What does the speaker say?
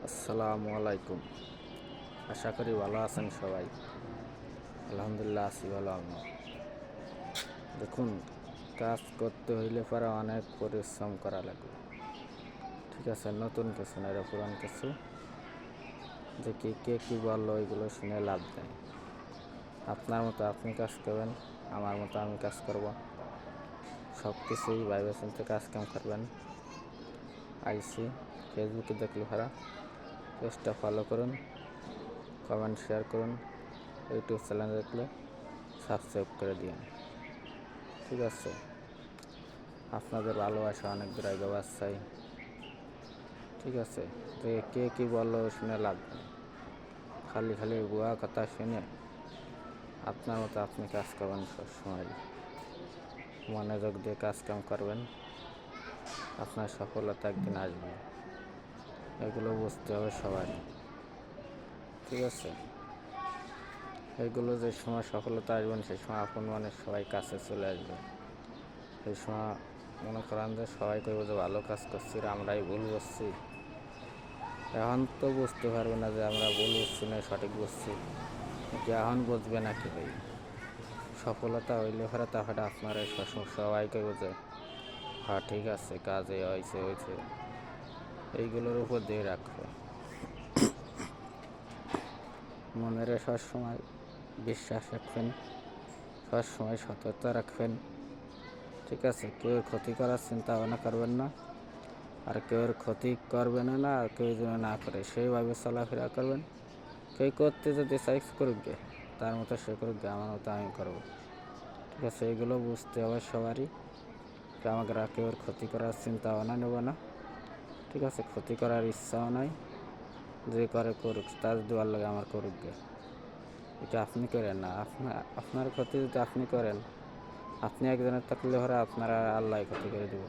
আসসালামু আলাইকুম। আশা করি ভালো আছেন সবাই। আলহামদুলিল্লাহ আছি ভালো আমি। দেখুন, কাজ করতে হইলে পরে অনেক পরিশ্রম করা লাগবে। ঠিক আছে, নতুন কিছু না, এটা পুরান কিছু। যে কে কী বললো ওইগুলো শুনে লাভ নেই। আপনার মতো আপনি কাজ করবেন, আমার মতো আমি কাজ করব। সব কিছুই ভাইবে চিন্তে কাজ কাম করবেন। আইসি ফেসবুকে দেখলে ভাড়া পেজটা ফলো করুন, কমেন্ট শেয়ার করুন। ইউটিউব চ্যানেল দেখলে সাবস্ক্রাইব করে দিন। ঠিক আছে, আপনাদের ভালোবাসা অনেক দূর আগে বাচ্চাই। ঠিক আছে, যে কে কী বললো শুনে লাভ নেই। খালি খালি ভুয়া কথা শুনে আপনার মতো আপনি কাজ করবেন। সবসময় মনোযোগ দিয়ে কাজ কাম করবেন, আপনার সফলতা একদিন আসবে। এগুলো বুঝতে হবে সবারই। ঠিক আছে, এগুলো যে সময় সফলতা আসবেন সেই সময় আপন মনের সবাই কাছে চলে আসবে। সেই সময় মনে করেন যে সবাই কইব যে ভালো কাজ করছি, আমরাই ভুল করছি। এখন তো বুঝতে পারবে না যে আমরা ভুল বুঝছি না সঠিক বুঝছি, এখন বুঝবে না কি ভাই। সফলতা হইলে পরে তাহলে আপনার সবাই কইব যে হ্যাঁ ঠিক আছে, কাজে হয়েছে। এইগুলোর উপর দিয়ে রাখবে। মনের সবসময় বিশ্বাস রাখবেন, সবসময় সতর্কতা রাখবেন। ঠিক আছে, কেউ ক্ষতি করার চিন্তা ভাবনা করবেন না, আর কেউ ক্ষতি করবে না, আর কেউ যেন না করে সেইভাবে চলাফেরা করবেন। কেউ করতে যদি চাইজ করুক গে, তার মতো সে করুক গে, আমার মতো আমি করবো। ঠিক আছে, এগুলো বুঝতে হবে সবারই। আমাকে কেউ ক্ষতি করার চিন্তা ভাবনা নেব না। ঠিক আছে, ক্ষতি করার ইচ্ছাও নাই। যে করে করুক, তার দেওয়ার লাগে আমার করুক গে। এটা আপনি করেন না, আপনার ক্ষতি যদি আপনি করেন, আপনি একজনের থাকলে পরে আপনারা আল্লাহ ক্ষতি করে দেব।